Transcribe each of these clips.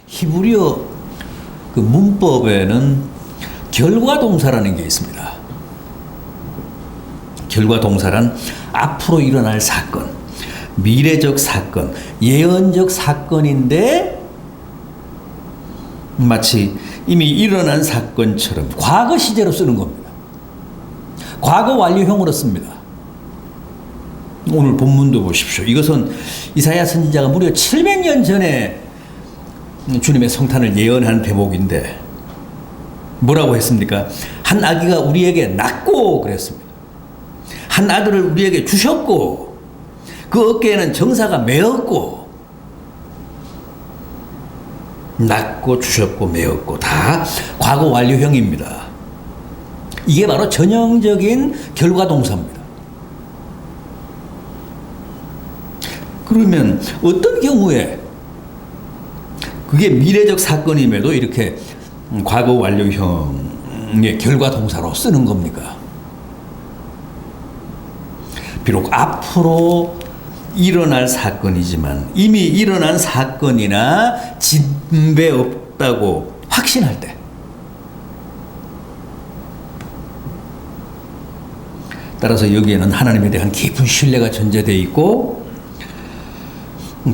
히브리어 그 문법에는 결과동사라는 게 있습니다. 결과동사란 앞으로 일어날 사건, 미래적 사건, 예언적 사건인데 마치 이미 일어난 사건처럼 과거 시제로 쓰는 겁니다. 과거 완료형으로 씁니다. 오늘 본문도 보십시오. 이것은 이사야 선지자가 무려 700년 전에 주님의 성탄을 예언한 대목인데 뭐라고 했습니까? 한 아기가 우리에게 낳고 그랬습니다. 한 아들을 우리에게 주셨고 그 어깨에는 정사가 메었고 낳고 주셨고 메었고 다 과거 완료형입니다. 이게 바로 전형적인 결과동사입니다. 그러면 어떤 경우에 그게 미래적 사건임에도 이렇게 과거 완료형의 결과동사로 쓰는 겁니까? 비록 앞으로 일어날 사건이지만 이미 일어난 사건이나 진배 없다고 확신할 때 따라서 여기에는 하나님에 대한 깊은 신뢰가 전제되어 있고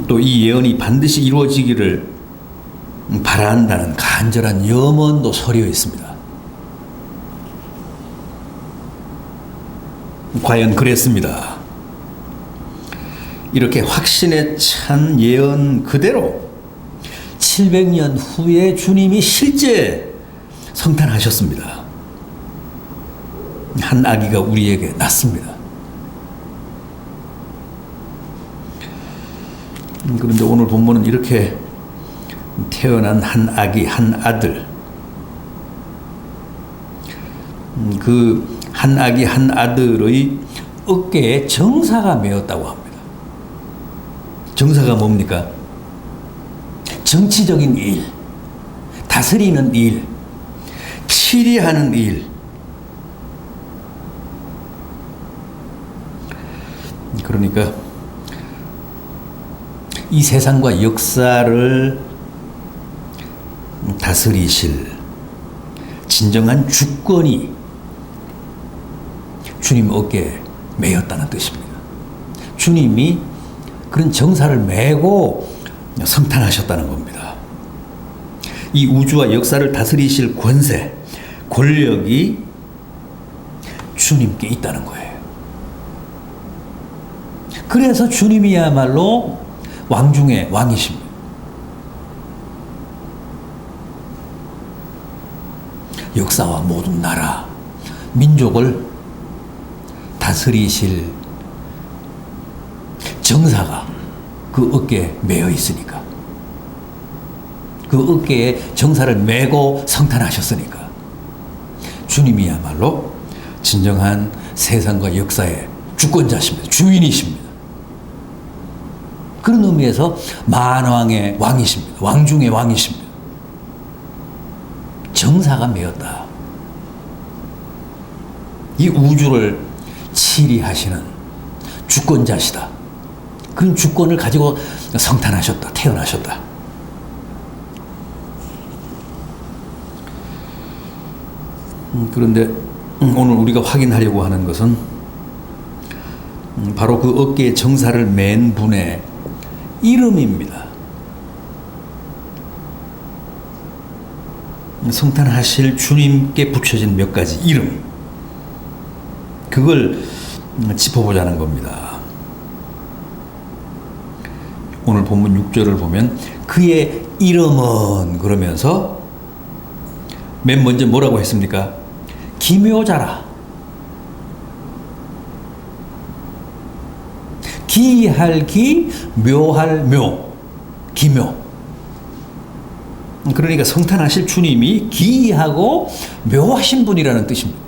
또 이 예언이 반드시 이루어지기를 바란다는 간절한 염원도 서려 있습니다. 과연 그랬습니다. 이렇게 확신에 찬 예언 그대로 700년 후에 주님이 실제 성탄하셨습니다. 한 아기가 우리에게 낳습니다. 그런데 오늘 본문은 이렇게 태어난 한 아기, 한 아들, 그 한 아기, 한 아들의 어깨에 정사가 메었다고 합니다. 정사가 뭡니까? 정치적인 일, 다스리는 일, 치리하는 일. 그러니까 이 세상과 역사를 다스리실 진정한 주권이 주님 어깨에 메였다는 뜻입니다. 주님이 그런 정사를 메고 성탄하셨다는 겁니다. 이 우주와 역사를 다스리실 권세, 권력이 주님께 있다는 거예요. 그래서 주님이야말로 왕 중의 왕이십니다. 역사와 모든 나라, 민족을 다스리실 정사가 그 어깨에 메어 있으니까, 그 어깨에 정사를 메고 성탄하셨으니까 주님이야말로 진정한 세상과 역사의 주권자십니다. 주인이십니다. 그런 의미에서 만왕의 왕이십니다. 왕 중의 왕이십니다. 정사가 메었다. 이 우주를 치리하시는 주권자시다. 그런 주권을 가지고 성탄하셨다. 태어나셨다. 그런데 오늘 우리가 확인하려고 하는 것은 바로 그 어깨에 정사를 맨 분의 이름입니다. 성탄하실 주님께 붙여진 몇 가지 이름, 그걸 짚어보자는 겁니다. 오늘 본문 6절을 보면 그의 이름은 그러면서 맨 먼저 뭐라고 했습니까? 기묘자라. 기할 기, 묘할 묘. 기묘. 그러니까 성탄하실 주님이 기이하고 묘하신 분이라는 뜻입니다.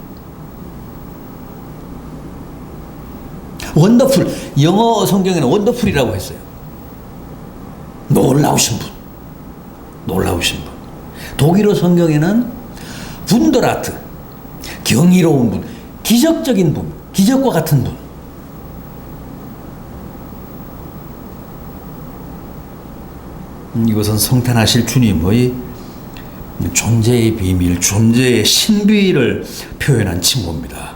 원더풀, 영어 성경에는 원더풀이라고 했어요. 놀라우신 분. 놀라우신 분. 독일어 성경에는 분더라트, 경이로운 분, 기적적인 분, 기적과 같은 분. 이것은 성탄하실 주님의 존재의 비밀, 존재의 신비를 표현한 칭호입니다.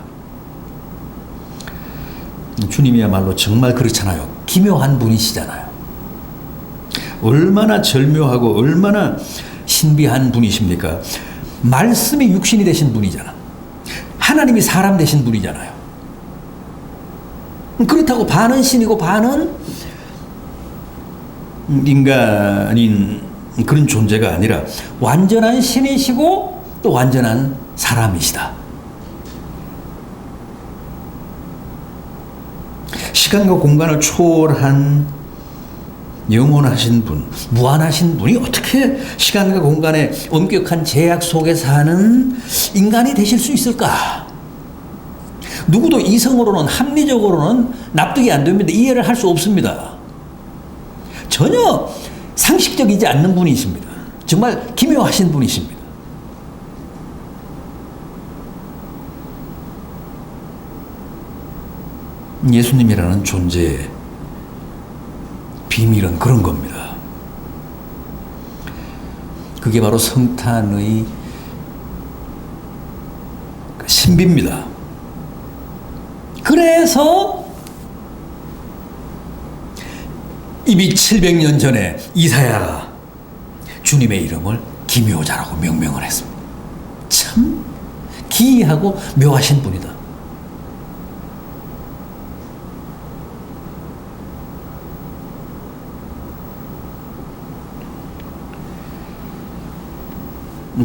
주님이야말로 정말 그렇잖아요. 기묘한 분이시잖아요. 얼마나 절묘하고 얼마나 신비한 분이십니까? 말씀이 육신이 되신 분이잖아. 하나님이 사람 되신 분이잖아요. 그렇다고 반은 신이고 반은 인간인 그런 존재가 아니라 완전한 신이시고 또 완전한 사람이시다. 시간과 공간을 초월한 영원하신 분, 무한하신 분이 어떻게 시간과 공간의 엄격한 제약 속에 사는 인간이 되실 수 있을까? 누구도 이성으로는 합리적으로는 납득이 안 됩니다. 이해를 할 수 없습니다. 전혀 상식적이지 않는 분이십니다. 정말 기묘하신 분이십니다. 예수님이라는 존재의 비밀은 그런 겁니다. 그게 바로 성탄의 신비입니다. 그래서 이미 700년 전에 이사야가 주님의 이름을 기묘자라고 명명을 했습니다. 참 기이하고 묘하신 분이다.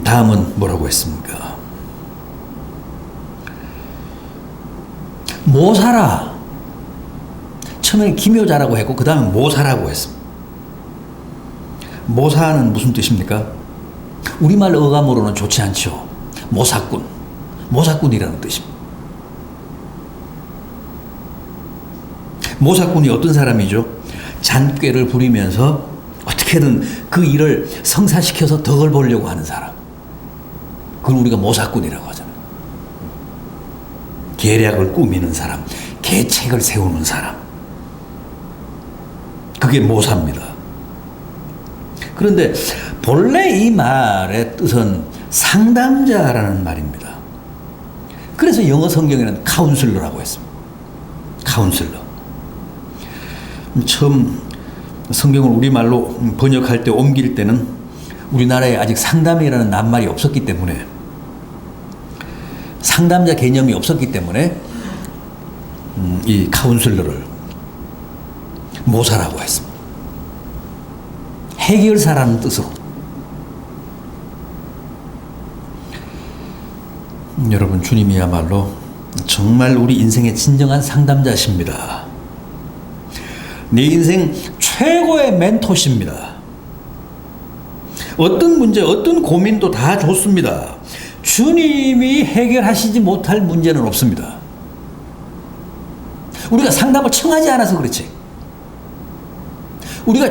다음은 뭐라고 했습니까? 모사라. 처음에 기묘자라고 했고 그 다음에 모사라고 했습니다. 모사는 무슨 뜻입니까? 우리말 어감으로는 좋지 않죠. 모사꾼. 모사꾼이라는 뜻입니다. 모사꾼이 어떤 사람이죠? 잔꾀를 부리면서 어떻게든 그 일을 성사시켜서 덕을 보려고 하는 사람. 그걸 우리가 모사꾼이라고 하잖아요. 계략을 꾸미는 사람, 계책을 세우는 사람. 그게 모사입니다. 그런데 본래 이 말의 뜻은 상담자라는 말입니다. 그래서 영어 성경에는 카운슬러라고 했습니다. 카운슬러. 처음 성경을 우리말로 번역할 때 옮길 때는 우리나라에 아직 상담이라는 낱말이 없었기 때문에 상담자 개념이 없었기 때문에 이 카운슬러를 모사라고 했습니다. 해결사라는 뜻으로. 여러분, 주님이야말로 정말 우리 인생의 진정한 상담자십니다. 내 인생 최고의 멘토십니다. 어떤 문제, 어떤 고민도 다 좋습니다. 주님이 해결하시지 못할 문제는 없습니다. 우리가 상담을 청하지 않아서 그렇지. 우리가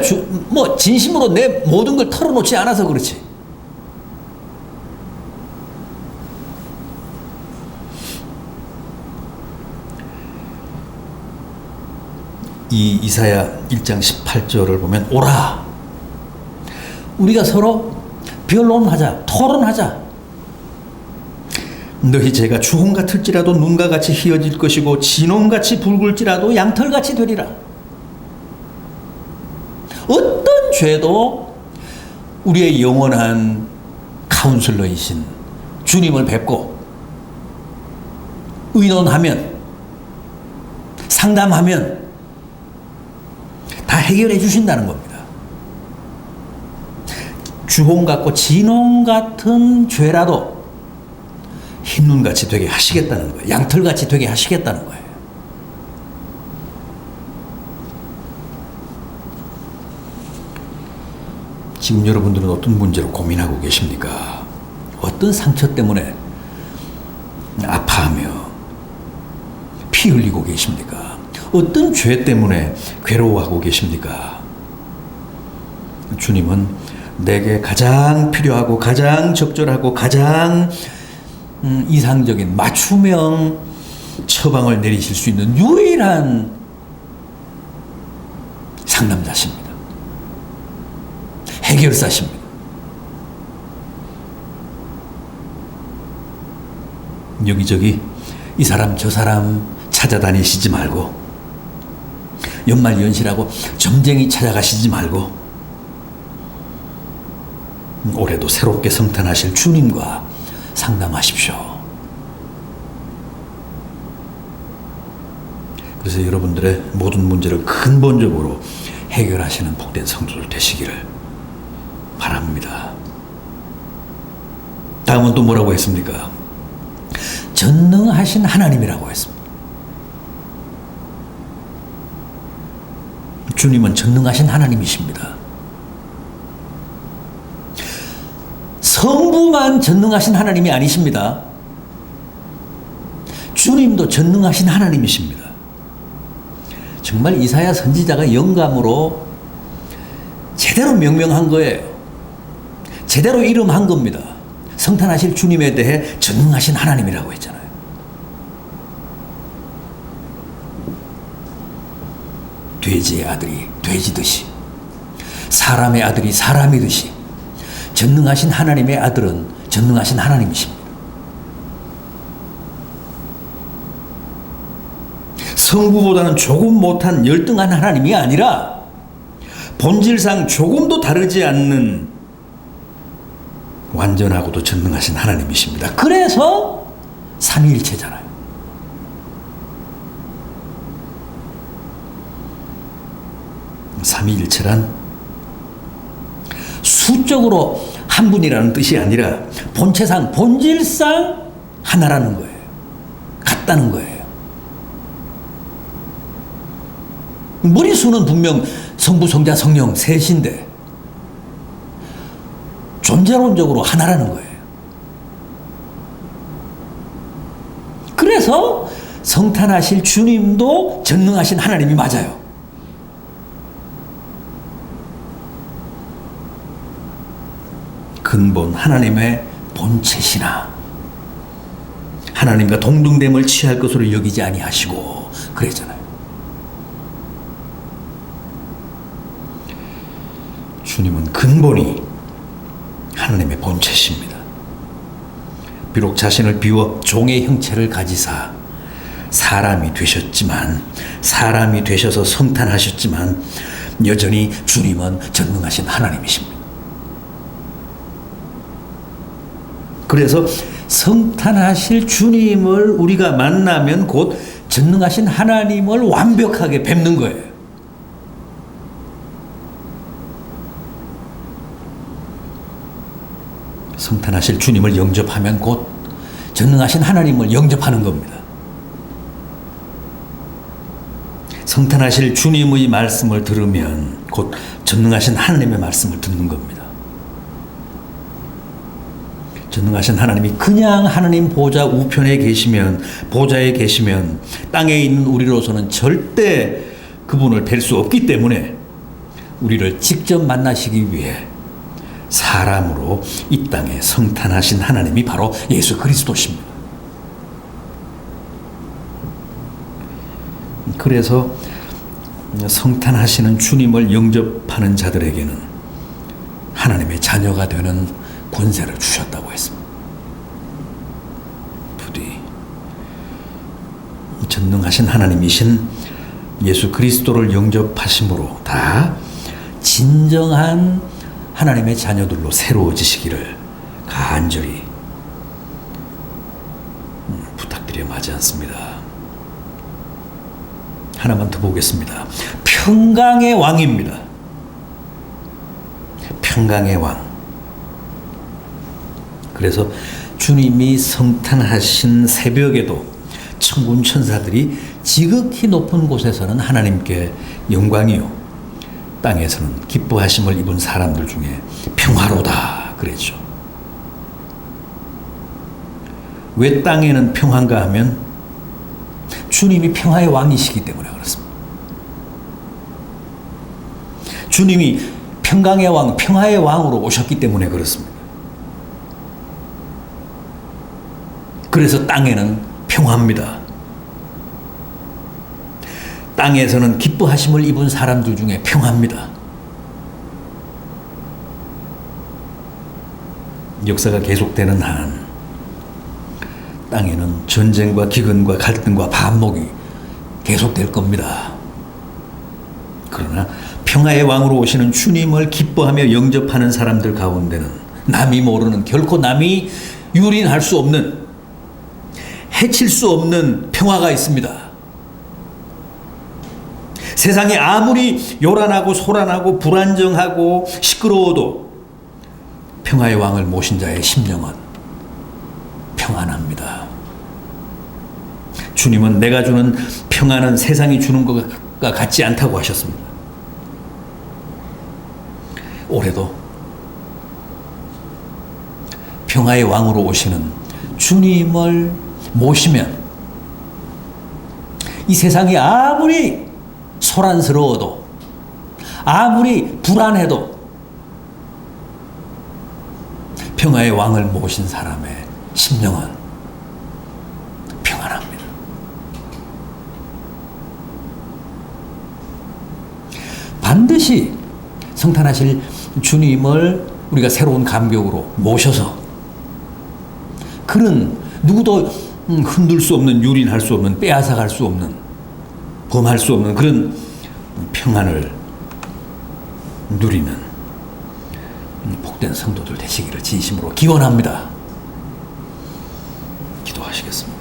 진심으로 내 모든 걸 털어놓지 않아서 그렇지. 이 이사야 1장 18절을 보면 오라. 우리가 서로 변론하자, 토론하자. 너희 죄가 주홍 같을지라도 눈과 같이 희어질 것이고 진홍같이 붉을지라도 양털같이 되리라. 어떤 죄도 우리의 영원한 카운슬러이신 주님을 뵙고 의논하면, 상담하면 다 해결해 주신다는 겁니다. 주홍 같고 진홍 같은 죄라도 흰눈같이 되게 하시겠다는 거예요. 양털같이 되게 하시겠다는 거예요. 지금 여러분들은 어떤 문제로 고민하고 계십니까? 어떤 상처 때문에 아파하며 피 흘리고 계십니까? 어떤 죄 때문에 괴로워하고 계십니까? 주님은 내게 가장 필요하고 가장 적절하고 가장 이상적인 맞춤형 처방을 내리실 수 있는 유일한 상담자십니다. 다혈사십니다. 여기저기 이 사람 저 사람 찾아다니시지 말고, 연말연시라고 점쟁이 찾아가시지 말고, 올해도 새롭게 성탄하실 주님과 상담하십시오. 그래서 여러분들의 모든 문제를 근본적으로 해결하시는 복된 성도들 되시기를 바랍니다. 다음은 또 뭐라고 했습니까? 전능하신 하나님이라고 했습니다. 주님은 전능하신 하나님이십니다. 성부만 전능하신 하나님이 아니십니다. 주님도 전능하신 하나님이십니다. 정말 이사야 선지자가 영감으로 제대로 명명한 거예요. 제대로 이름한 겁니다. 성탄하실 주님에 대해 전능하신 하나님이라고 했잖아요. 돼지의 아들이 돼지듯이, 사람의 아들이 사람이듯이, 전능하신 하나님의 아들은 전능하신 하나님이십니다. 성부보다는 조금 못한 열등한 하나님이 아니라 본질상 조금도 다르지 않는 완전하고도 전능하신 하나님이십니다. 그래서 삼위일체잖아요. 삼위일체란 수적으로 한 분이라는 뜻이 아니라 본체상, 본질상 하나라는 거예요. 같다는 거예요. 머리수는 분명 성부, 성자, 성령 셋인데 존재론적으로 하나라는 거예요. 그래서 성탄하실 주님도 전능하신 하나님이 맞아요. 근본 하나님의 본체시나 하나님과 동등됨을 취할 것으로 여기지 아니하시고 그랬잖아요. 주님은 근본이 하나님의 본체십니다. 비록 자신을 비워 종의 형체를 가지사 사람이 되셨지만, 사람이 되셔서 성탄하셨지만 여전히 주님은 전능하신 하나님이십니다. 그래서 성탄하실 주님을 우리가 만나면 곧 전능하신 하나님을 완벽하게 뵙는 거예요. 성탄하실 주님을 영접하면 곧 전능하신 하나님을 영접하는 겁니다. 성탄하실 주님의 말씀을 들으면 곧 전능하신 하나님의 말씀을 듣는 겁니다. 전능하신 하나님이 그냥 하나님 보좌 우편에 계시면, 보좌에 계시면 땅에 있는 우리로서는 절대 그분을 뵐 수 없기 때문에 우리를 직접 만나시기 위해 사람으로 이 땅에 성탄하신 하나님이 바로 예수 그리스도십니다. 그래서 성탄하시는 주님을 영접하는 자들에게는 하나님의 자녀가 되는 권세를 주셨다고 했습니다. 부디 전능하신 하나님이신 예수 그리스도를 영접하심으로 다 진정한 하나님의 자녀들로 새로워지시기를 간절히 부탁드려 마지 않습니다. 하나만 더 보겠습니다. 평강의 왕입니다. 평강의 왕. 그래서 주님이 성탄하신 새벽에도 천군 천사들이 지극히 높은 곳에서는 하나님께 영광이요 땅에서는 기뻐하심을 입은 사람들 중에 평화로다 그랬죠. 왜 땅에는 평화인가 하면 주님이 평화의 왕이시기 때문에 그렇습니다. 주님이 평강의 왕, 평화의 왕으로 오셨기 때문에 그렇습니다. 그래서 땅에는 평화입니다. 땅에서는 기뻐하심을 입은 사람들 중에 평화입니다. 역사가 계속되는 한 땅에는 전쟁과 기근과 갈등과 반목이 계속될 겁니다. 그러나 평화의 왕으로 오시는 주님을 기뻐하며 영접하는 사람들 가운데는 남이 모르는, 결코 남이 유린할 수 없는, 해칠 수 없는 평화가 있습니다. 세상이 아무리 요란하고 소란하고 불안정하고 시끄러워도 평화의 왕을 모신 자의 심령은 평안합니다. 주님은 내가 주는 평안은 세상이 주는 것과 같지 않다고 하셨습니다. 올해도 평화의 왕으로 오시는 주님을 모시면 이 세상이 아무리 소란스러워도 아무리 불안해도 평화의 왕을 모신 사람의 심령은 평안합니다. 반드시 성탄하실 주님을 우리가 새로운 감격으로 모셔서 그는 누구도 흔들 수 없는, 유린할 수 없는, 빼앗아갈 수 없는, 범할 수 없는 그런 평안을 누리는 복된 성도들 되시기를 진심으로 기원합니다. 기도하시겠습니다.